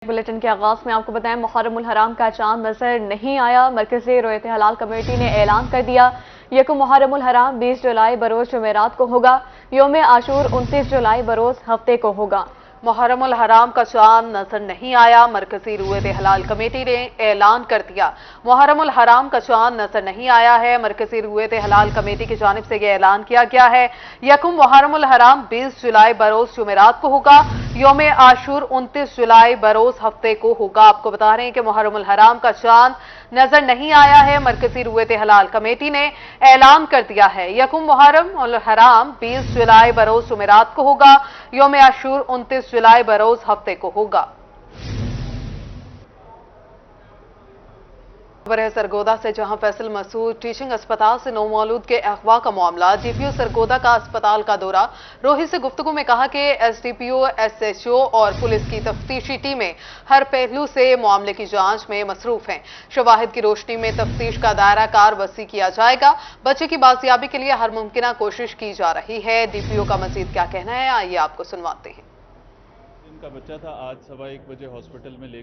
Bulletin کے آغاز میں آپ کو بتائیں محرم الحرام کا چاند نظر نہیں آیا۔ مرکزی رویت ہلال کمیٹی نے اعلان کر دیا یکم محرم الحرام 20 جولائی بروز جمعرات کو ہوگا۔ یوم عاشور 29 جولائی بروز ہفتے کو ہوگا۔ محرم الحرام کا چاند نظر نہیں آیا، مرکزی رویت ہلال کمیٹی نے اعلان کر دیا۔ محرم الحرام کا چاند نظر نہیں آیا ہے، مرکزی رویت ہلال کمیٹی کی جانب سے یہ اعلان کیا گیا ہے۔ یکم محرم الحرام 20 جولائی بروز جمعرات کو ہوگا۔ یوم عاشور 29 جولائی بروز ہفتے کو ہوگا۔ آپ کو بتا رہے ہیں کہ محرم الحرام کا چاند نظر نہیں آیا ہے، مرکزی رویت ہلال کمیٹی نے اعلان کر دیا ہے۔ یکم محرم الحرام 20 جولائی بروز جمعرات کو ہوگا۔ یوم عاشور 29 جولائی بروز ہفتے کو ہوگا۔ خبر ہے سرگودا سے، جہاں فیصل مسعود ٹیچنگ اسپتال سے نومولود کے اغوا کا معاملہ۔ ڈی پی او سرگودا کا اسپتال کا دورہ۔ روہی سے گفتگو میں کہا کہ ایس ڈی پی او، ایس ایچ او اور پولیس کی تفتیشی ٹیمیں ہر پہلو سے معاملے کی جانچ میں مصروف ہیں۔ شواہد کی روشنی میں تفتیش کا دائرہ کار وسیع کیا جائے گا۔ بچے کی بازیابی کے لیے ہر ممکنہ کوشش کی جا رہی ہے۔ ڈی پی او کا مزید کیا کہنا ہے، آئیے آپ کو سنواتے ہیں۔ کا بچہ تھا، آج 1:15 بجے ہاسپٹل میں لے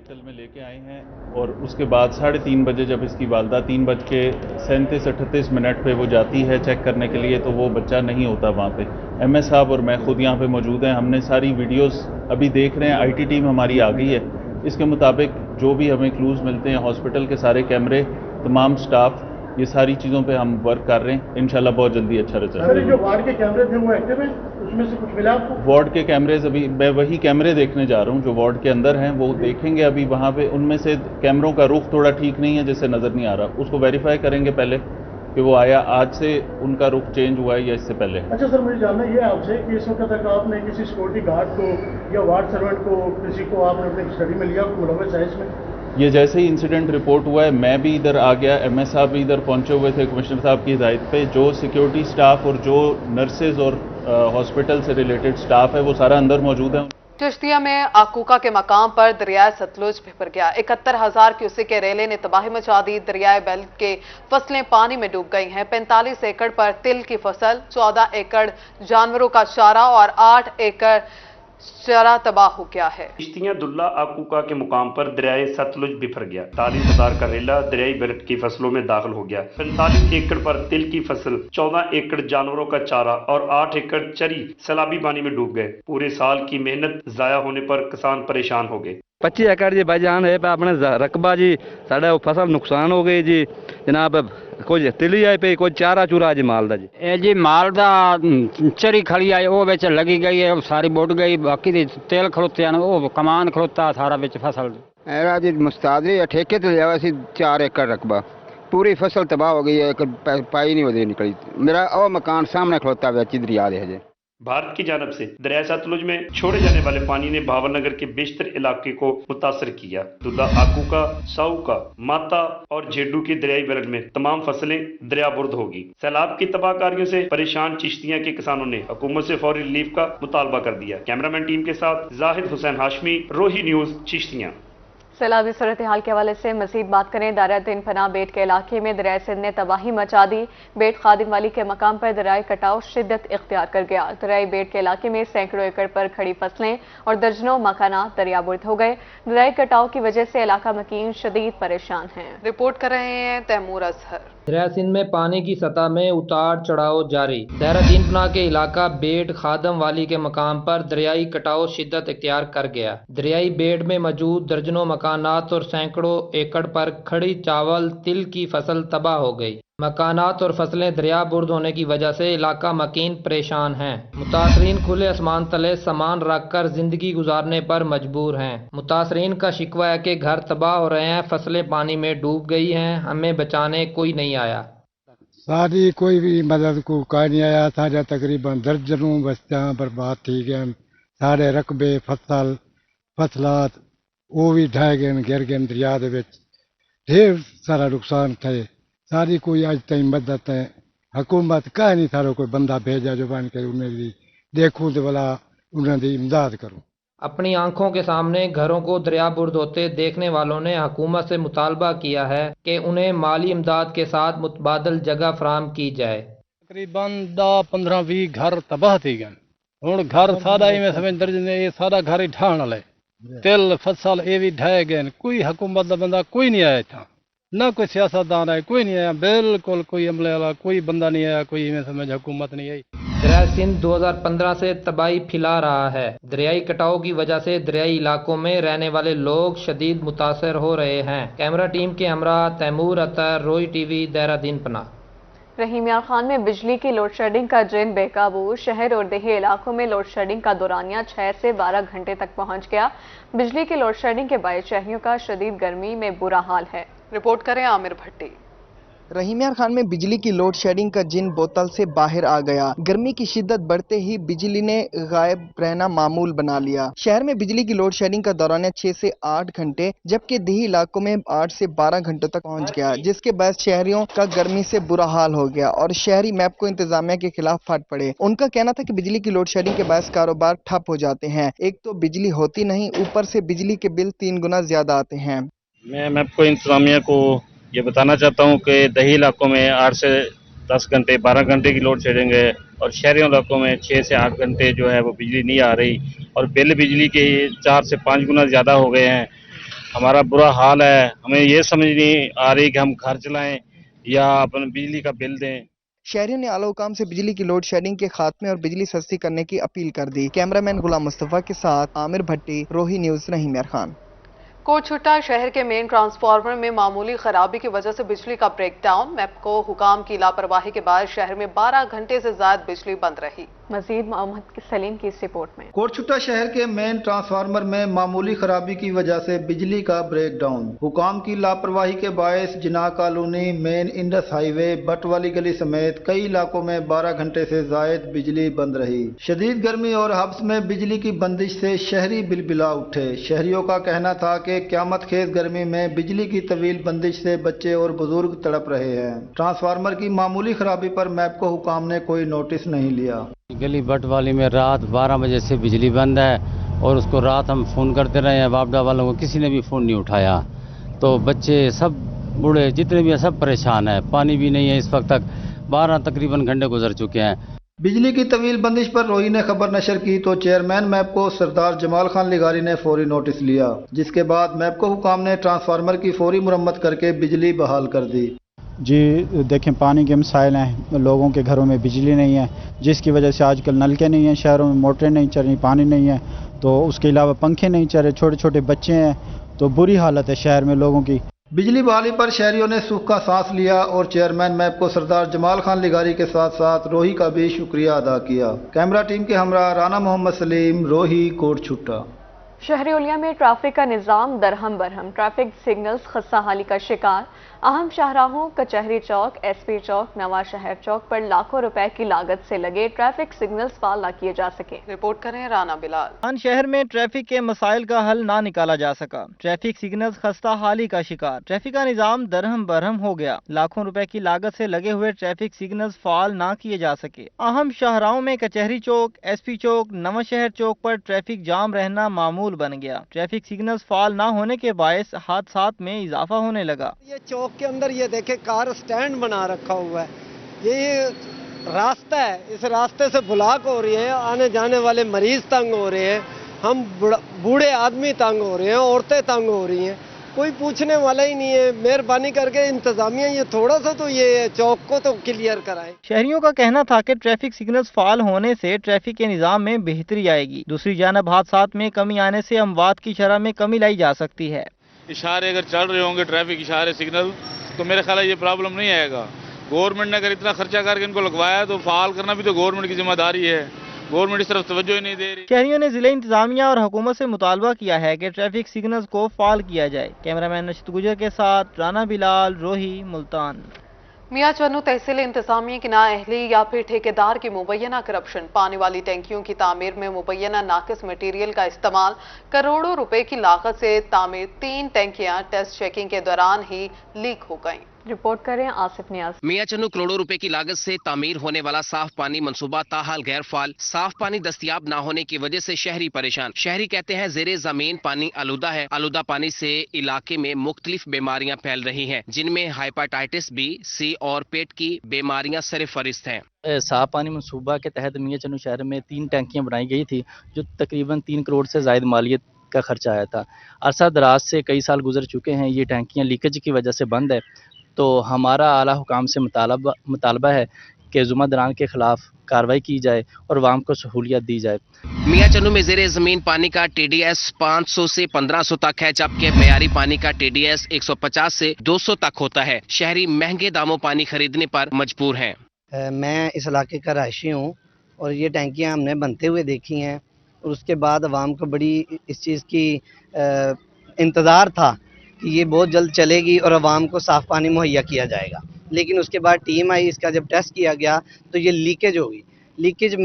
کے آئے ہیں، اور اس کے بعد 3:30 بجے جب اس کی والدہ 3:37-38 پہ وہ جاتی ہے چیک کرنے کے لیے، تو وہ بچہ نہیں ہوتا وہاں پہ۔ ایم ایس صاحب اور میں خود یہاں پہ موجود ہیں، ہم نے ساری ویڈیوز ابھی دیکھ رہے ہیں، آئی ٹی ٹیم ہماری آ گئی ہے۔ اس کے مطابق جو بھی ہمیں کلوز ملتے ہیں، ہاسپٹل کے سارے کیمرے، تمام سٹاف، یہ ساری چیزوں پہ ہم ورک کر رہے ہیں، انشاءاللہ بہت جلدی اچھا رزلٹ۔ سر جو وارڈ کے کیمرے تھے وہ ایکٹیو ہیں، اس میں سے کچھ ملا آپ کو؟ وارڈ کے کیمریز ابھی میں وہی کیمرے دیکھنے جا رہا ہوں جو وارڈ کے اندر ہیں، وہ دیکھیں گے ابھی وہاں پہ۔ ان میں سے کیمروں کا رخ تھوڑا ٹھیک نہیں ہے، جس سے نظر نہیں آ رہا، اس کو ویریفائی کریں گے پہلے کہ وہ آیا آج سے ان کا رخ چینج ہوا ہے یا اس سے پہلے۔ اچھا سر، مجھے جاننا یہ آپ سے کہ اس وقت تک آپ نے کسی سیکورٹی گارڈ کو یا وارڈ سرونٹ کو، کسی کو آپ نے اپنے اسٹڈی میں لیا، ملوث ہے اس میں؟ یہ جیسے ہی انسیڈنٹ رپورٹ ہوا ہے، میں بھی ادھر آ گیا، ایم ایس صاحب بھی ادھر پہنچے ہوئے تھے کمشنر صاحب کی ہدایت پہ۔ جو سیکیورٹی سٹاف اور جو نرسز اور ہاسپٹل سے ریلیٹڈ سٹاف ہے وہ سارا اندر موجود ہے۔ چشتیہ میں آکوکا کے مقام پر دریائے ستلج بھر گیا۔ 71,000 کیوسک کے ریلے نے تباہی مچا دی۔ دریائے بیلٹ کے فصلیں پانی میں ڈوب گئی ہیں۔ 45 ایکڑ پر تل کی فصل، 14 ایکڑ جانوروں کا چارہ اور 8 ایکڑ چارہ تباہ ہو گیا ہے۔ چشتیہ دلہ آکوکا کے مقام پر دریائے ستلج بفر گیا۔ 43,000 کا ریلا دریائے بیلٹ کی فصلوں میں داخل ہو گیا۔ 45 ایکڑ پر تل کی فصل، 14 ایکڑ جانوروں کا چارہ اور 8 ایکڑ چری سیلابی پانی میں ڈوب گئے۔ پورے سال کی محنت ضائع ہونے پر کسان پریشان ہو گئے۔ 25 ایکڑ جی بھائی جان ہے اپنے رقبہ جی، ساڑھے فصل نقصان ہو گئی جی جناب۔ کوئی تلی آئی پی، کوئی چارہ چورا جی مال دا جی۔ اے جی مال دا چری کھڑی آئی وہ بچ لگی گئی ہے، ساری بوٹ گئی، باقی دی تیل کھڑوتے ہیں، وہ کمان کھڑوتا سارا بچ فصل۔ ایرا جی مستادری ٹھیکے تے لیا سی 4 ایکڑ رقبہ، پوری فصل تباہ ہو گئی ہے، پائی نہیں ودی نکلی۔ میرا او مکان سامنے کھڑوتا ہے دریا دے ہے۔ بھارت کی جانب سے دریائے ستلج میں چھوڑے جانے والے پانی نے بھاور نگر کے بیشتر علاقے کو متاثر کیا۔ دلہ آکوکا، ساؤکا، ماتا اور جھیڈو کی دریائی بیلٹ میں تمام فصلیں دریا برد ہوگی۔ سیلاب کی تباہ کاریوں سے پریشان چشتیاں کے کسانوں نے حکومت سے فوری ریلیف کا مطالبہ کر دیا۔ کیمرامین ٹیم کے ساتھ زاہد حسین ہاشمی، روہی نیوز، چشتیاں۔ سیلابی صورتحال کے حوالے سے مزید بات کریں۔ دارا دین پناہ بیٹ کے علاقے میں دریائے سندھ نے تباہی مچا دی۔ بیٹ خادم والی کے مقام پر دریائے کٹاؤ شدت اختیار کر گیا۔ دریائے بیٹ کے علاقے میں سینکڑوں ایکڑ پر کھڑی فصلیں اور درجنوں مکانات دریا برد ہو گئے۔ دریائے کٹاؤ کی وجہ سے علاقہ مکین شدید پریشان ہیں۔ رپورٹ کر رہے ہیں تیمور اظہر۔ دریائے سندھ میں پانی کی سطح میں اتار چڑھاؤ جاری۔ دہرہ دین پناہ کے علاقہ بیٹ خادم والی کے مقام پر دریائی کٹاؤ شدت اختیار کر گیا۔ دریائی بیٹ میں موجود درجنوں مکانات اور سینکڑوں ایکڑ پر کھڑی چاول تل کی فصل تباہ ہو گئی۔ مکانات اور فصلیں دریا برد ہونے کی وجہ سے علاقہ مکین پریشان ہیں۔ متاثرین کھلے آسمان تلے سامان رکھ کر زندگی گزارنے پر مجبور ہیں۔ متاثرین کا شکوہ ہے کہ گھر تباہ ہو رہے ہیں، فصلیں پانی میں ڈوب گئی ہیں، ہمیں بچانے کوئی نہیں آیا۔ ساری کوئی بھی مدد کو کوئی نہیں آیا۔ سارے تقریباً درجنوں بستیاں برباد تھی گئے، سارے رقبے فصلات وہ بھی ڈھائے گئے، گر گئے دریا دے وچ۔ ڈھیر سارا نقصان تھے۔ ساری کوئی اج تک مدد ہے حکومت کا نہیں، سارا کوئی بندہ بھیجا جو بن کے انہیں دی دیکھوں تو بلا انہیں دی امداد کروں۔ اپنی آنکھوں کے سامنے گھروں کو دریا برد ہوتے دیکھنے والوں نے حکومت سے مطالبہ کیا ہے کہ انہیں مالی امداد کے ساتھ متبادل جگہ فراہم کی جائے۔ تقریباً 10-15-20 گھر تباہ تھی گئے۔ ہوں گھر سارا میں سمجھ درج نے یہ سارا گھر ہی ڈھان والے तिल फसल ये भी ढह गए, कोई हुकूमत का बंदा कोई नहीं आया था, ना कोई सियासतदान आया, कोई नहीं आया, बिल्कुल कोई अमले वाला कोई बंदा नहीं आया, कोई इवें समझ हुकूमत नहीं आई। दरिया सिंध 2015 से तबाही फैला रहा है। दरियाई कटाव की वजह से दरियाई इलाकों में रहने वाले लोग शदीद मुतासर हो रहे हैं। कैमरा टीम के हमरा तैमूर अतर, रोई टीवी, देहरादून पना। रहीम यार खान में बिजली की लोड शेडिंग का जिन बेकाबू, शहर और देही इलाकों में लोड शेडिंग का दौरानिया 6 से 12 घंटे तक पहुंच गया। बिजली की लोड शेडिंग के बायस शहरियों का शदीद गर्मी में बुरा हाल है। रिपोर्ट करें आमिर भट्टी। रहीम यार खान में बिजली की लोड शेडिंग का जिन बोतल से बाहर आ गया। गर्मी की शिद्दत बढ़ते ही बिजली ने गायब रहना मामूल बना लिया। शहर में बिजली की लोड शेडिंग का दौरानिया 6 से 8 घंटे, जबकि देही इलाकों में 8 से 12 घंटों तक पहुंच गया, जिसके बाद शहरियों का गर्मी से बुरा हाल हो गया और शहरी मैपको इंतजामिया के खिलाफ फट पड़े। उनका कहना था कि बिजली की लोड शेडिंग के बायस कारोबार ठप हो जाते हैं। एक तो बिजली होती नहीं, ऊपर से बिजली के बिल 3 गुना ज्यादा आते हैं। मैं मैपको इंतजामिया को ये बताना चाहता हूँ कि दही इलाकों में 8 से 10 घंटे 12 घंटे की लोड शेडिंग है और शहरी इलाकों में 6 से 8 घंटे जो है वो बिजली नहीं आ रही और बिल बिजली के 4 से 5 गुना ज़्यादा हो गए हैं। हमारा बुरा हाल है, हमें ये समझ नहीं आ रही कि हम घर चलाएं या अपने बिजली का बिल दें। शहरियों ने आला हुकाम से बिजली की लोड शेडिंग के खात्मे और बिजली सस्ती करने की अपील कर दी। कैमरामैन गुलाम मुस्तफा के साथ आमिर भट्टी, रोही न्यूज़, रहीम यार खान। कोटछुट्टा शहर के मेन ट्रांसफार्मर में मामूली खराबी की वजह से बिजली का ब्रेकडाउन। मैपको हुकाम की लापरवाही के बाद शहर में 12 घंटे से ज्यादा बिजली बंद रही। मजीद मोहम्मद सलीम की इस रिपोर्ट में। कोटछुट्टा शहर के मेन ट्रांसफार्मर में मामूली खराबी की वजह से बिजली का ब्रेकडाउन। हुकाम की लापरवाही के बायस Jinnah colony, main Indus highway, Butt वाली गली समेत कई इलाकों में 12 घंटे से जायद बिजली बंद रही। शदीद गर्मी और हब्स में बिजली की बंदिश से शहरी बिलबिला उठे। शहरियों का कहना था कि क्यामत खेज गर्मी में बिजली की तवील बंदिश से बच्चे और बुजुर्ग तड़प रहे हैं। ट्रांसफार्मर की मामूली खराबी पर मैपको हुकाम ने कोई नोटिस नहीं लिया। गली बट वाली में रात 12 बजे से बिजली बंद है और उसको रात हम फ़ोन करते रहे हैं, वापडा वालों को किसी ने भी फ़ोन नहीं उठाया। तो बच्चे सब बूढ़े जितने भी हैं सब परेशान हैं। पानी भी नहीं है इस वक्त तक, 12 तकरीबन घंटे गुजर चुके हैं। बिजली की तवील बंदिश पर रोही ने खबर नशर की तो चेयरमैन मैपको सरदार जमाल खान लिगारी ने फौरी नोटिस लिया, जिसके बाद मैपको हुकाम ने ट्रांसफार्मर की फौरी मुरम्मत करके बिजली बहाल कर दी। जी देखें, पानी के मसाइल हैं, लोगों के घरों में बिजली नहीं है, जिसकी वजह से आजकल नलके नहीं हैं, शहरों में मोटरें नहीं चल रही, पानी नहीं है, तो उसके अलावा पंखे नहीं चल रहे, छोटे छोटे बच्चे हैं, तो बुरी हालत है शहर में लोगों की। बिजली बहाली पर शहरियों ने सुख का सांस लिया और चेयरमैन मैपको सरदार जमाल खान लिगारी के साथ साथ रोही का भी शुक्रिया अदा किया। कैमरा टीम के हमरा राना मोहम्मद सलीम, रोही, कोटछुट्टा। शहरी उलिया में ट्रैफिक का निज़ाम दरहम बरहम, ट्रैफिक सिग्नल्स खस्ता हाली का शिकार। अहम शाहराहों कचहरी चौक, एसपी चौक, नवा शहर चौक पर लाखों रुपए की लागत से लगे ट्रैफिक सिग्नल्स फाल न किए जा सके। रिपोर्ट करें राना बिलाल। शहर में ट्रैफिक के मसाइल का हल ना निकाला जा सका, ट्रैफिक सिग्नल्स खस्ता हाली का शिकार। ट्रैफिक का निज़ाम दरहम बरहम हो गया, लाखों रुपए की लागत से लगे हुए ट्रैफिक सिग्नल्स फाल ना किए जा सके। अहम शाहराहों में कचहरी चौक, एसपी चौक, नवा शहर चौक पर ट्रैफिक जाम रहना मामूल बन गया। ट्रैफिक सिग्नल्स फाल ना होने के बायस हादसात में इजाफा होने लगा। ये चौक के अंदर ये देखे कार स्टैंड बना रखा हुआ है, ये रास्ता है, इस रास्ते से ब्लॉक हो रही है, आने जाने वाले मरीज तंग हो रहे हैं, हम बूढ़े आदमी तंग हो रहे हैं, औरतें तंग हो रही हैं, कोई पूछने वाला ही नहीं है। मेहरबानी करके इंतजामिया ये थोड़ा सा तो ये चौक को तो क्लियर कराए। शहरियों का कहना था कि ट्रैफिक सिग्नल्स फाल होने से ट्रैफिक के निजाम में बेहतरी आएगी। दूसरी जानब हादसात में कमी आने से अमवात की शरह में कमी लाई जा सकती है। इशारे अगर चल रहे होंगे ट्रैफिक इशारे सिग्नल तो मेरे ख्याल ये प्रॉब्लम नहीं आएगा। गवर्नमेंट ने अगर इतना खर्चा करके इनको लगवाया तो फाल करना भी तो गवर्नमेंट की जिम्मेदारी है। गवर्नमेंट इस तरफ तवज्जो ही नहीं दे रही। शहरियों ने जिले इंतजामिया और हुकूमत से मुतालबा किया है कि ट्रैफिक सिग्नल्स को फाल किया जाए। कैमरामैन नशीद गुजर के साथ राना बिलाल, रोही, मुल्तान। मियां चन्नू तहसील इंतजामिया की नाअहली या फिर ठेकेदार की मुबैना करप्शन, पानी वाली टैंकियों की तामीर में मुबैना नाकिस मटीरियल का इस्तेमाल, करोड़ों रुपए की लागत से तामीर 3 टैंकियां टेस्ट चेकिंग के दौरान ही लीक हो गईं। रिपोर्ट करें आसिफ नियाज। मियां चन्नू करोड़ों रुपए की लागत से तामीर होने वाला साफ पानी मंसूबा ताहाल गैर फाल। साफ पानी दस्तयाब न होने की वजह से शहरी परेशान। शहरी कहते हैं जेरे जमीन पानी आलूदा है। आलूदा पानी से इलाके में मुख्तलिफ बीमारियां फैल रही हैं, जिनमें हाइपेटाइटिस बी, सी और पेट की बीमारियां सरफहरिस्त हैं। साफ पानी मंसूबा के तहत मियां चन्नू शहर में 3 टैंकियां बनाई गई थी, जो तकरीबन 3 करोड़ से ज्यादा मालियत کا خرچہ آیا تھا. عرصہ دراز سے کئی سال گزر چکے ہیں, یہ ٹینکیاں لیکیج کی وجہ سے بند ہے. تو ہمارا اعلیٰ حکام سے مطالبہ ہے کہ ذمہ داران کے خلاف کارروائی کی جائے اور عوام کو سہولیت دی جائے. میاں چنو میں زیر زمین پانی کا ٹی ڈی ایس 500 سے 1500 تک ہے، جبکہ معیاری پانی کا ٹی ڈی ایس 150 سے 200 تک ہوتا ہے. شہری مہنگے داموں پانی خریدنے پر مجبور ہیں. میں اس علاقے کا رہائشی ہوں اور یہ ٹینکیاں ہم نے بنتے ہوئے دیکھی ہیں اور اس کے بعد عوام کو بڑی اس چیز کی انتظار تھا کہ یہ بہت جلد چلے گی اور عوام کو صاف پانی مہیا کیا جائے گا. لیکن اس کے بعد ٹیم آئی، اس کا جب ٹیسٹ کیا گیا تو یہ لیکیج ہوگی. لیکیج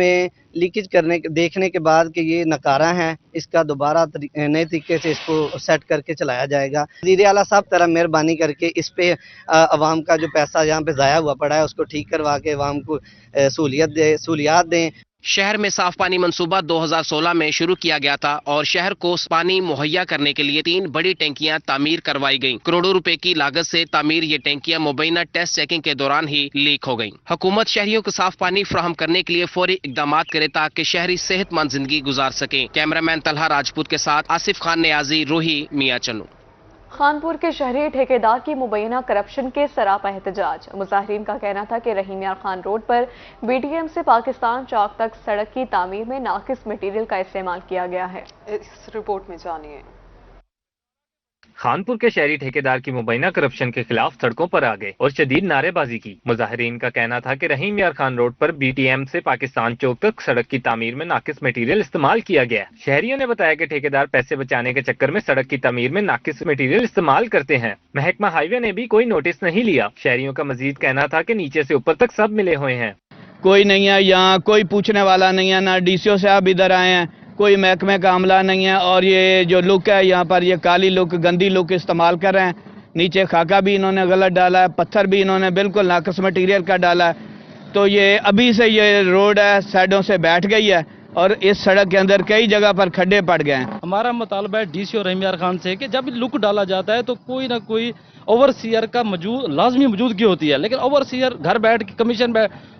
دیکھنے کے بعد کہ یہ نکارہ ہے، اس کا دوبارہ نئے طریقے سے اس کو سیٹ کر کے چلایا جائے گا. وزیر اعلیٰ صاحب طرح مہربانی کر کے اس پہ عوام کا جو پیسہ یہاں پہ ضائع ہوا پڑا ہے اس کو ٹھیک کروا کے عوام کو سہولیات دیں. شہر میں صاف پانی منصوبہ 2016 میں شروع کیا گیا تھا اور شہر کو پانی مہیا کرنے کے لیے 3 بڑی ٹینکیاں تعمیر کروائی گئیں. کروڑوں روپے کی لاگت سے تعمیر یہ ٹینکیاں مبینہ ٹیسٹ چیکنگ کے دوران ہی لیک ہو گئیں. حکومت شہریوں کو صاف پانی فراہم کرنے کے لیے فوری اقدامات کرے تاکہ شہری صحت مند زندگی گزار سکیں. کیمرامین طلحہ راجپوت کے ساتھ آصف خان نیازی، روہی، میاں چنو. خانپور کے شہری ٹھیکیدار کی مبینہ کرپشن کے سراپا احتجاج. مظاہرین کا کہنا تھا کہ رحیم یار خان روڈ پر بی ٹی ایم سے پاکستان چوک تک سڑک کی تعمیر میں ناقص مٹیریل کا استعمال کیا گیا ہے. اس رپورٹ میں جانیے. خانپور کے شہری ٹھیکیدار کی مبینہ کرپشن کے خلاف سڑکوں پر آ گئے اور شدید نعرے بازی کی. مظاہرین کا کہنا تھا کہ رحیم یار خان روڈ پر بی ٹی ایم سے پاکستان چوک تک سڑک کی تعمیر میں ناقص مٹیریل استعمال کیا گیا. شہریوں نے بتایا کہ ٹھیکیدار پیسے بچانے کے چکر میں سڑک کی تعمیر میں ناقص مٹیریل استعمال کرتے ہیں. محکمہ ہائی وے نے بھی کوئی نوٹس نہیں لیا. شہریوں کا مزید کہنا تھا کہ نیچے سے اوپر تک سب ملے ہوئے ہیں. کوئی نہیں ہے یہاں، کوئی پوچھنے والا نہیں ہے، نہ ڈی سی او صاحب ادھر آئے ہیں، کوئی محکمے کا عملہ نہیں ہے. اور یہ جو لک ہے یہاں پر، یہ کالی لک، گندی لک استعمال کر رہے ہیں. نیچے خاکہ بھی انہوں نے غلط ڈالا ہے، پتھر بھی انہوں نے بالکل ناقص مٹیریل کا ڈالا ہے. تو یہ ابھی سے یہ روڈ ہے سائڈوں سے بیٹھ گئی ہے اور اس سڑک کے اندر کئی جگہ پر کھڈے پڑ گئے ہیں. ہمارا مطالبہ ہے ڈی سی او رحیم یار خان سے کہ جب لک ڈالا جاتا ہے تو کوئی نہ کوئی اوور سیئر کا لازمی موجودگی ہوتی ہے، لیکن اوور سیئر گھر بیٹھ کے کمیشن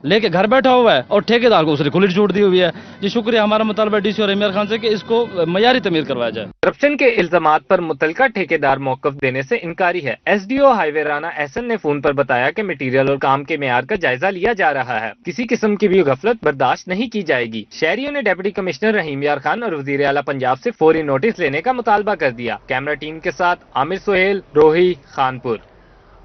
لے کے گھر بیٹھا ہوا ہے اور ٹھیکیدار کو اس نے کھلی چھوٹ دی ہوئی ہے. جی شکریہ. ہمارا مطالبہ ڈی سی او رحیم یار خان سے کہ اس کو معیاری تعمیر کروایا جائے. کرپشن کے الزامات پر متعلقہ ٹھیکیدار موقف دینے سے انکاری ہے. ایس ڈی او ہائی وے رانا احسن نے فون پر بتایا کہ مٹیریل اور کام کے معیار کا جائزہ لیا جا رہا ہے. کسی قسم کی بھی غفلت برداشت نہیں کی جائے گی. شہریوں نے ڈپٹی کمشنر رحیم یار خان اور وزیر اعلیٰ پنجاب سے فوری نوٹس لینے کا مطالبہ کر دیا. کیمرہ ٹیم کے ساتھ عامر سہیل، روہی، خانپور.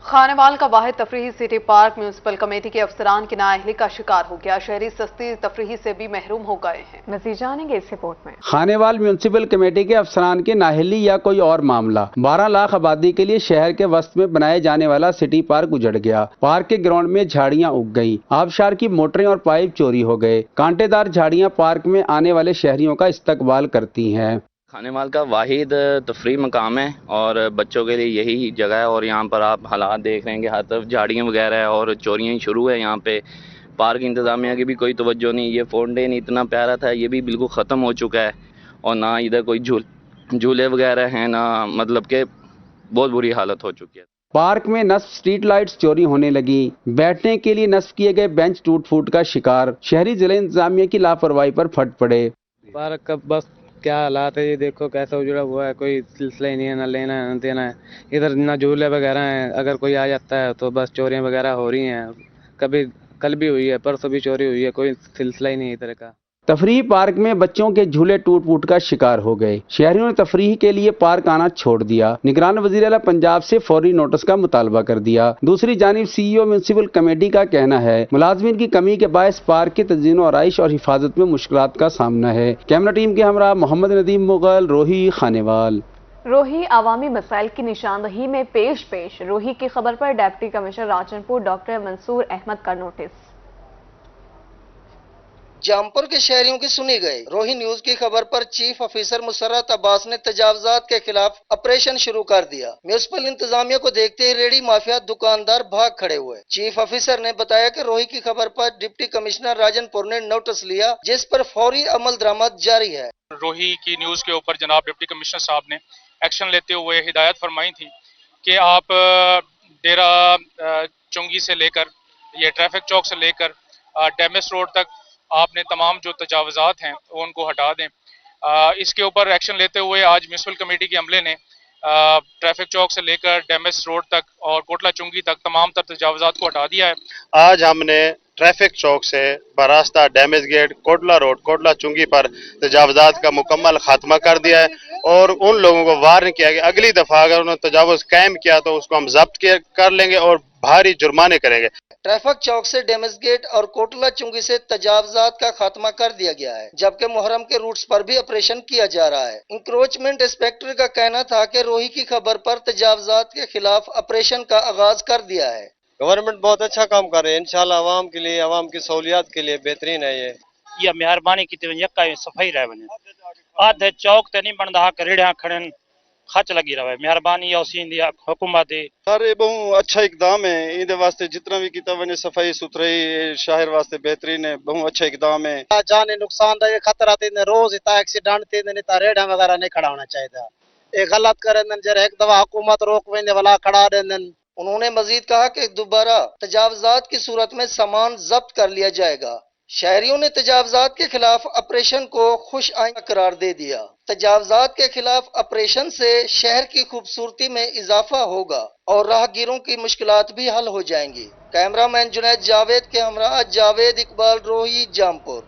خانوال کا واحد تفریحی سٹی پارک میونسپل کمیٹی کے افسران کی نااہلی کا شکار ہو گیا. شہری سستی تفریح سے بھی محروم ہو گئے ہیں. مزید جانیں گے اس رپورٹ میں. خانوال میونسپل کمیٹی کے افسران کی نااہلی یا کوئی اور معاملہ. 12 لاکھ آبادی کے لیے شہر کے وسط میں بنائے جانے والا سٹی پارک اجڑ گیا. پارک کے گراؤنڈ میں جھاڑیاں اگ گئیں. آبشار کی موٹریں اور پائپ چوری ہو گئے. کانٹے دار جھاڑیاں پارک میں آنے والے شہریوں کا استقبال کرتی ہیں. خانوال کا واحد تفریح مقام ہے اور بچوں کے لیے یہی جگہ ہے اور یہاں پر آپ حالات دیکھ رہے ہیں کہ ہر طرف جھاڑیاں وغیرہ ہے اور چوریاں شروع ہے. یہاں پہ پارک انتظامیہ کی بھی کوئی توجہ نہیں. یہ فاؤنٹین اتنا پیارا تھا، یہ بھی بالکل ختم ہو چکا ہے اور نہ ادھر کوئی جھولے وغیرہ ہیں، نہ مطلب کہ بہت بری حالت ہو چکی ہے. پارک میں نصف سٹریٹ لائٹس چوری ہونے لگی. بیٹھنے کے لیے نصب کیے گئے بینچ ٹوٹ پھوٹ کا شکار. شہری ضلع انتظامیہ کی لاپرواہی پر پھٹ پڑے. پارک کا بس کیا حالات ہے یہ دیکھو کیسا اجڑا ہوا ہے. کوئی سلسلہ ہی نہیں ہے، نہ لینا ہے نہ دینا ہے. ادھر نہ جھولے وغیرہ ہیں، اگر کوئی آ جاتا ہے تو بس چوریاں وغیرہ ہو رہی ہیں. کبھی کل بھی ہوئی ہے، پرسوں بھی چوری ہوئی ہے. کوئی سلسلہ ہی نہیں ادھر کا. تفریح پارک میں بچوں کے جھولے ٹوٹ پھوٹ کا شکار ہو گئے. شہریوں نے تفریح کے لیے پارک آنا چھوڑ دیا. نگران وزیر اعلیٰ پنجاب سے فوری نوٹس کا مطالبہ کر دیا. دوسری جانب سی ای او میونسپل کمیٹی کا کہنا ہے ملازمین کی کمی کے باعث پارک کی تزئین و آرائش اور حفاظت میں مشکلات کا سامنا ہے. کیمرہ ٹیم کے ہمراہ محمد ندیم مغل، روہی، خانوال. روہی عوامی مسائل کی نشاندہی میں پیش. روہی کی خبر پر ڈپٹی کمشنر راجنپور ڈاکٹر منصور احمد کا نوٹس. جامپور کے شہریوں کی سنی گئی. روہی نیوز کی خبر پر چیف آفیسر مسرت عباس نے تجاوزات کے خلاف آپریشن شروع کر دیا. میونسپل انتظامیہ کو دیکھتے ہی ریڑھی مافیا دکاندار بھاگ کھڑے ہوئے. چیف آفیسر نے بتایا کہ روہی کی خبر پر ڈپٹی کمشنر راجنپور نے نوٹس لیا جس پر فوری عمل درآمد جاری ہے. روہی کی نیوز کے اوپر جناب ڈپٹی کمشنر صاحب نے ایکشن لیتے ہوئے ہدایت فرمائی تھی کہ آپ ڈیرا چنگی سے لے کر یہ ٹریفک چوک سے لے کر ڈیمس روڈ تک آپ نے تمام جو تجاوزات ہیں ان کو ہٹا دیں. इसके ऊपर एक्शन लेते हुए आज म्यूनसिपल कमेटी के अमले ने ट्रैफिक चौक से लेकर डेमेज रोड तक और कोटला चुंगी तक तमाम तर तजावजात को हटा दिया है। आज हमने ट्रैफिक चौक से बरास्ता डैमेज गेट कोटला रोड कोटला चुंगी पर तजावजात का मुकम्मल खात्मा कर दिया है और उन लोगों को वार्न किया कि अगली दफा अगर उन्होंने तजावुज कायम किया तो उसको हम जब्त कर लेंगे और भारी जुर्माने करेंगे। ट्रैफिक चौक से डैमेज गेट और कोटला चुंगी से तजावजात का खात्मा कर दिया गया है, जबकि मुहर्रम के रूट्स पर भी ऑपरेशन किया जा रहा है। इंक्रोचमेंट इंस्पेक्टर का कहना था कि रोही की खबर पर तजावजात के खिलाफ ऑपरेशन का आगाज कर दिया है। गवर्नमेंट बहुत अच्छा काम कर रहे हैं, इंशाल्लाह आवाम के लिए, आवाम की सहूलियात के लिए बेहतरीन है। ये मेहरबानी की यक्का सफाई रह बने आधे चौक ते नहीं बनदा करेड़ा खड़न खच लगी रहा है। मेहरबानी हुकूमत सारे बहु अच्छा इकदाम है, इहदे वास्ते जितना भी किता वने सफाई सुथराई शहर वास्ते बेहतरीन है, बहु अच्छा इकदाम है। जाने नुकसान का खतरा ते रोज इतना एक्सीडेंट ते नहीं रेड़ा वगैरह नहीं खड़ा होना चाहिए। ये गलत करे जरा एक दफा हुकूमत रोक वेंदे वाला खड़ा देन। उन्होंने मजीद कहा कि दोबारा तजावजात की सूरत में सामान जब्त कर लिया जाएगा। शहरियों ने तजावजात के खिलाफ ऑपरेशन को खुश आइंदा करार दे दिया। तजावजात के खिलाफ ऑपरेशन से शहर की खूबसूरती में इजाफा होगा और राहगीरों की मुश्किलात भी हल हो जाएंगी। कैमरामैन जुनैद जावेद के हमरा जावेद इकबाल, रोही, जामपुर।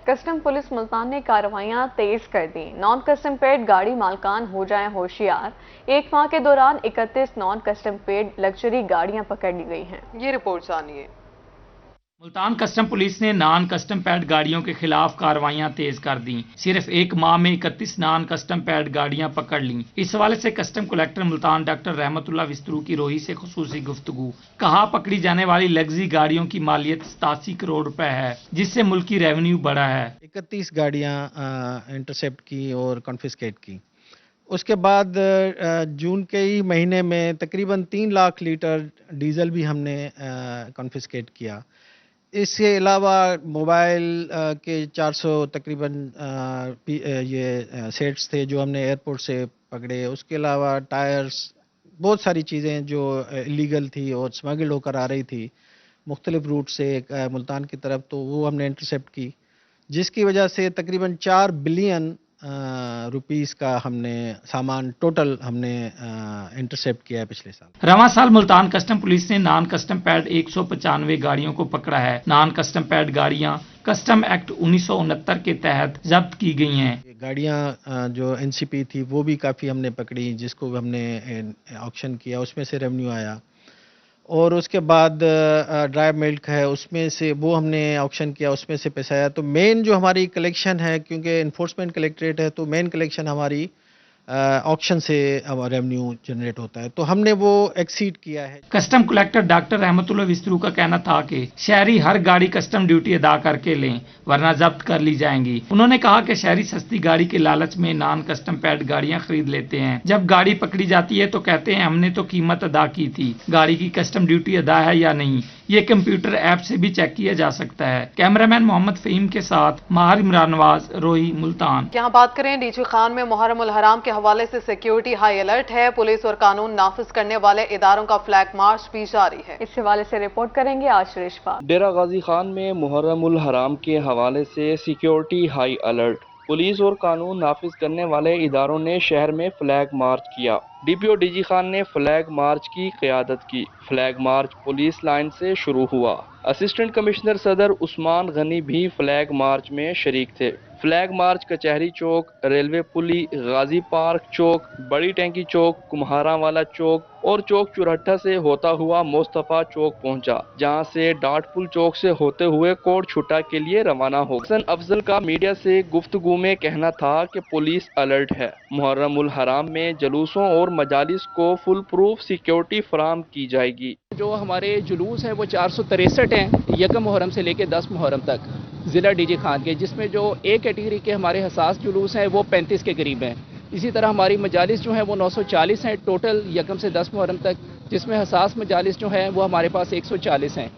कस्टम पुलिस मुल्तान ने कार्रवाइयां तेज कर दी। नॉन कस्टम पेड गाड़ी मालकान हो जाएं होशियार। एक माह के दौरान 31 नॉन कस्टम पेड लग्जरी गाड़ियां पकड़ ली गई हैं। ये रिपोर्ट जानिए। मुल्तान कस्टम पुलिस ने नॉन कस्टम पैड गाड़ियों के खिलाफ कार्रवाइयां तेज कर दी। सिर्फ एक माह में 31 नॉन कस्टम पैड गाड़ियां पकड़ ली। इस हवाले से कस्टम कलेक्टर मुल्तान डॉक्टर रहमतुल्लाह विस्तरू की रोही से खुसूसी गुफ्तगू। कहा, पकड़ी जाने वाली लग्जरी गाड़ियों की मालियत 87 करोड़ रुपए है, जिससे मुल्की रेवेन्यू बढ़ा है। 31 गाड़ियां इंटरसेप्ट की और कॉन्फिस्केट की। उसके बाद जून के ही महीने में तकरीबन 3 लाख लीटर डीजल भी हमने कॉन्फिस्केट किया। इसके अलावा मोबाइल के 400 तकरीबन ये सेट्स थे जो हमने एयरपोर्ट से पकड़े। उसके अलावा टायर्स, बहुत सारी चीज़ें जो इलीगल थी और स्मगल्ड होकर आ रही थी मुख्तलिफ रूट से मुल्तान की तरफ, तो वो हमने इंटरसेप्ट की, जिसकी वजह से तकरीबन 4 बिलियन रुपीस का हमने सामान टोटल हमने इंटरसेप्ट किया है पिछले साल। रवां साल मुल्तान कस्टम पुलिस ने नॉन कस्टम पैड 195 गाड़ियों को पकड़ा है। नॉन कस्टम पैड गाड़ियां कस्टम एक्ट 1969 के तहत जब्त की गई हैं। गाड़ियां जो एनसीपी थी वो भी काफ़ी हमने पकड़ी, जिसको हमने ऑक्शन किया, उसमें से रेवेन्यू आया। और उसके बाद ड्राई मिल्क है, उसमें से वो हमने ऑक्शन किया, उसमें से पैसा आया। तो मेन जो हमारी कलेक्शन है, क्योंकि इन्फोर्समेंट कलेक्ट्रेट है, तो मेन कलेक्शन हमारी ऑक्शन से रेवेन्यू जनरेट होता है, तो हमने वो एक्सीड किया है। कस्टम कलेक्टर डॉक्टर रहमतुल्लाह विस्तरू का कहना था कि शहरी हर गाड़ी कस्टम ड्यूटी अदा करके लें, वरना जब्त कर ली जाएंगी। उन्होंने कहा कि शहरी सस्ती गाड़ी के लालच में नॉन कस्टम पैड गाड़ियां खरीद लेते हैं। जब गाड़ी पकड़ी जाती है तो कहते हैं हमने तो कीमत अदा की थी, गाड़ी की कस्टम ड्यूटी अदा है या नहीं, ये कंप्यूटर ऐप से भी चेक किया जा सकता है। कैमरामैन मोहम्मद फहीम के साथ माहिर इमरान नवाज, रोही, मुल्तान। यहाँ बात करें डीजी खान में मुहर्रम उल हराम के हवाले से सिक्योरिटी हाई अलर्ट है। पुलिस और कानून नाफिज करने वाले इदारों का फ्लैग मार्च भी जारी है। इस हवाले से रिपोर्ट करेंगे आशरिश पा। डेरा गाजी खान में मुहर्रम उल हराम के हवाले से सिक्योरिटी हाई अलर्ट। पुलिस और कानून नाफिज करने वाले इदारों ने शहर में फ्लैग मार्च किया। डीपीओ डीजी खान ने फ्लैग मार्च की क़यादत की। फ्लैग मार्च पुलिस लाइन से शुरू हुआ। असिस्टेंट कमिश्नर सदर उस्मान गनी भी फ्लैग मार्च में शरीक थे। फ्लैग मार्च कचहरी चौक, रेलवे पुली, गाजी पार्क चौक, बड़ी टैंकी चौक, कुम्हारा वाला चौक और चौक चुरहट्टा से होता हुआ मुस्तफ़ा चौक पहुंचा, जहां से डाटपुल चौक से होते हुए कोट छुट्टा के लिए रवाना हो। हसन अफजल का मीडिया से गुफ्तगू में कहना था कि पुलिस अलर्ट है। मुहर्रम उल हराम में जुलूसों और मजालिस को फुल प्रूफ सिक्योरिटी फराम की जाएगी। जो हमारे जुलूस हैं वो 463 हैं, यकम मुहर्रम से लेकर 10 मुहर्रम तक ज़िला डीजी खान के, जिसमें जो ए कैटेगरी के हमारे हसास जुलूस हैं वो 35 के करीब हैं। इसी तरह हमारी मजालिस जो हैं वो 940 हैं टोटल यकम से 10 मुहर्रम तक, जिसमें हसास मजालिस जो हैं वो हमारे पास 140 हैं।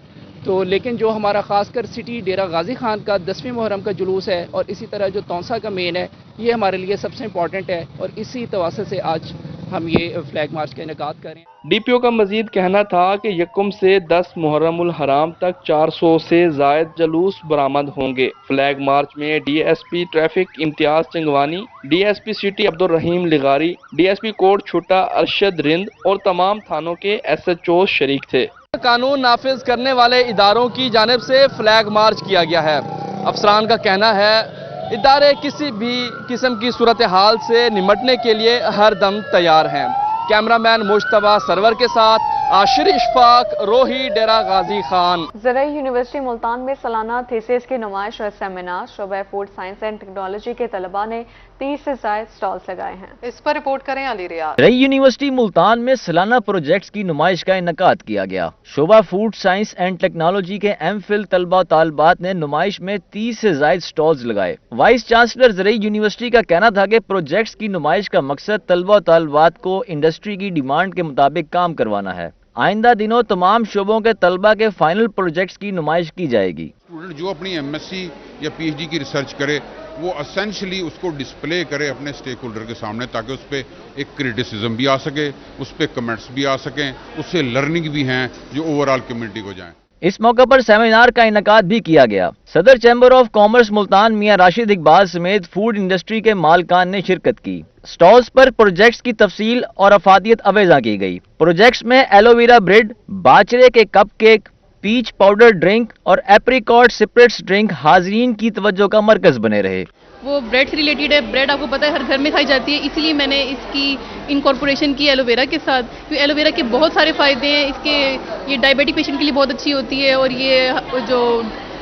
तो लेकिन जो हमारा खासकर सिटी डेरा गाजी खान का 10वीं मुहर्रम का जुलूस है और इसी तरह जो तौसा का मेन है, ये हमारे लिए सबसे इम्पॉर्टेंट है और इसी तवासे से आज हम ये फ्लैग मार्च का इनेकाद करें। डीपीओ का मजीद कहना था कि यकम से 10 मुहर्रमुल हराम तक 400 से जायद जलूस बरामद होंगे। फ्लैग मार्च में DSP traffic Imtiaz Changwani, DSP city Abdul Rahim लिगारी, डीएसपी कोट छुट्टा अरशद रिंद और तमाम थानों के एसएचओ शरीक थे। कानून नाफिज करने वाले इदारों की जानिब से फ्लैग मार्च किया गया है। अफसरान का कहना है इदारे किसी भी किस्म की सूरत हाल से निमटने के लिए हर दम तैयार हैं। कैमरामैन मुश्तबा सरवर के साथ आशिर इशफाक, रोही, डेरा गाजी खान। ज़राई यूनिवर्सिटी मुल्तान में सालाना थीसिस की नुमाइश और सेमिनार शोबा फूड साइंस एंड टेक्नोलॉजी के तलबा ने 30 से ज्यादा स्टॉल्स लगाए हैं। इस पर रिपोर्ट करें अली रियाज। ज़राई यूनिवर्सिटी मुल्तान में सालाना प्रोजेक्ट्स की नुमाइश का इनकाद किया गया। शोबा फूड साइंस एंड टेक्नोलॉजी के एमफिल तलबा तालबात ने नुमाइश में 30 से ज्यादा स्टॉल्स लगाए। वाइस चांसलर ज़राई यूनिवर्सिटी का कहना था कि प्रोजेक्ट्स की नुमाइश का मकसद तलबा तालबात को इंडस्ट्री की डिमांड के मुताबिक काम करवाना है। आइंदा दिनों तमाम शोबों के तलबा के फाइनल प्रोजेक्ट्स की नुमाइश की जाएगी। स्टूडेंट जो अपनी एमएससी या पीएचडी की रिसर्च करे वो एसेंशली उसको डिस्प्ले करे अपने स्टेक होल्डर के सामने, ताकि उस पर एक क्रिटिसिज्म भी आ सके, उस पर कमेंट्स भी आ सकें, उससे लर्निंग भी हैं जो ओवरऑल कम्युनिटी को जाएं। इस मौके पर सेमिनार का इनकाद भी किया गया। सदर चैम्बर ऑफ कॉमर्स मुल्तान मियां राशिद इकबाल समेत फूड इंडस्ट्री के मालकान ने शिरकत की। स्टॉल्स पर प्रोजेक्ट्स की तफसील और अफादियत अवेजा की गई। प्रोजेक्ट्स में एलोवेरा ब्रेड, बाजरे के cupcake, peach powder drink और एप्रिकॉट स्प्रिट्स ड्रिंक हाजरीन की तवज्जो का मरकज बने रहे। वो ब्रेड से रिलेटेड है। ब्रेड आपको पता है हर घर में खाई जाती है, इसलिए मैंने इसकी इनकॉर्पोरेशन की एलोवेरा के साथ, क्योंकि एलोवेरा के बहुत सारे फ़ायदे हैं। इसके ये डायबिटिक पेशेंट के लिए बहुत अच्छी होती है और ये जो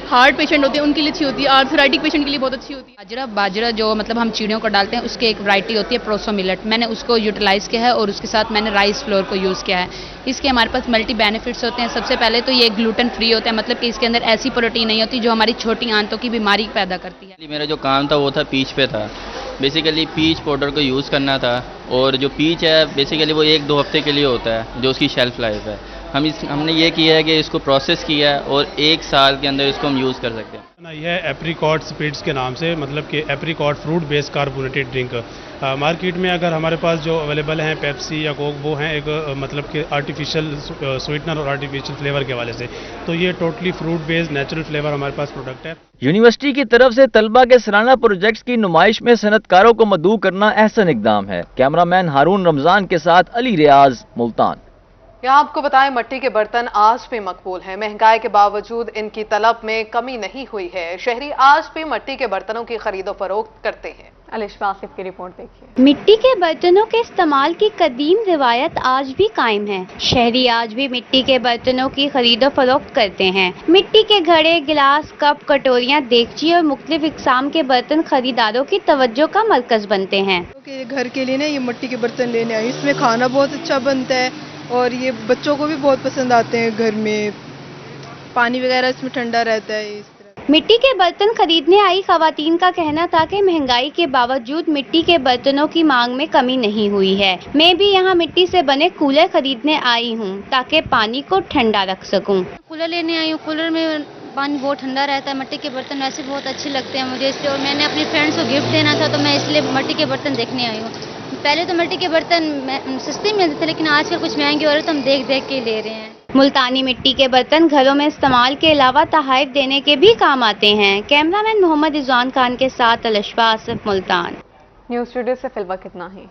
हार्ट पेशेंट होते हैं उनके लिए अच्छी होती है, आर्थराइटिक पेशेंट के लिए बहुत अच्छी होती है। बाजरा जो मतलब हम चिड़ियों को डालते हैं उसकी एक वैरायटी होती है प्रोसो मिलेट, मैंने उसको यूटिलाइज़ किया है और उसके साथ मैंने राइस फ्लोर को यूज़ किया है। इसके हमारे पास मल्टी बेनिफिट्स होते हैं। सबसे पहले तो ये ग्लूटेन फ्री होता है, मतलब कि इसके अंदर ऐसी प्रोटीन नहीं होती जो हमारी छोटी आंतों की बीमारी पैदा करती है। मेरा जो काम था वो था पीच पे था। बेसिकली पीच पाउडर को यूज़ करना था, और जो पीच है बेसिकली वो 1-2 हफ्ते के लिए होता है जो उसकी शेल्फ लाइफ है। हमने ये किया है कि इसको प्रोसेस किया है और 1 साल के अंदर इसको हम यूज़ कर सकते हैं। यह एप्रिकॉट स्पिरिट्स के नाम से, मतलब कि apricot fruit based carbonated drink market में अगर हमारे पास जो अवेलेबल हैं पेप्सी या कोक, वो हैं एक मतलब कि आर्टिफिशियल स्वीटनर और आर्टिफिशियल फ्लेवर के हवाले से। तो ये totally fruit based natural flavour हमारे पास प्रोडक्ट है। यूनिवर्सिटी की तरफ से तलबा के सालाना प्रोजेक्ट्स की नुमाइश में सनतकारों को मदऊ करना अहसन इकदाम है। कैमरामैन हारून रमजान के साथ अली रियाज, मुल्तान। यहाँ आपको बताएं मट्टी के बर्तन आज भी मकबूल हैं। महंगाई के बावजूद इनकी तलब में कमी नहीं हुई है। शहरी आज भी मट्टी के बर्तनों की खरीदो फरोख्त करते हैं। अलिशा आसिफ की रिपोर्ट देखिए। मिट्टी के बर्तनों के इस्तेमाल की कदीम रिवायत आज भी कायम है। शहरी आज भी मिट्टी के बर्तनों की खरीदो फरोख्त करते हैं। मिट्टी के घड़े, गिलास, कप, कटोरियाँ, देगची और मुख्तलिफ इकसाम के बर्तन खरीदारों की तवज्जो का मरकज बनते हैं। घर के लिए ना ये मिट्टी के बर्तन लेने आई, इसमें खाना बहुत अच्छा बनता है और ये बच्चों को भी बहुत पसंद आते हैं। घर में पानी वगैरह इसमें ठंडा रहता है। मिट्टी के बर्तन खरीदने आई खवातीन का कहना था कि महंगाई के बावजूद मिट्टी के बर्तनों की मांग में कमी नहीं हुई है। मैं भी यहाँ मिट्टी से बने कूलर खरीदने आई हूँ ताकि पानी को ठंडा रख सकूँ। कूलर लेने आई हूँ, कूलर में पानी बहुत ठंडा रहता है। मिट्टी के बर्तन वैसे बहुत अच्छे लगते हैं मुझे इसलिए, और मैंने अपने फ्रेंड्स को गिफ्ट देना था तो मैं इसलिए मिट्टी के बर्तन देखने आई हूँ। पहले तो मिट्टी के बर्तन सस्ते मिलते थे, लेकिन आजकल कुछ महंगे हो रहे तो हम देख देख के ले रहे हैं। मुल्तानी मिट्टी के बर्तन घरों में इस्तेमाल के अलावा तोहफे देने के भी काम आते हैं। कैमरामैन मोहम्मद रिजवान खान के साथ अलिशा आसिफ, मुल्तान। न्यूज़ स्टूडियो से फिलहाल इतना ही।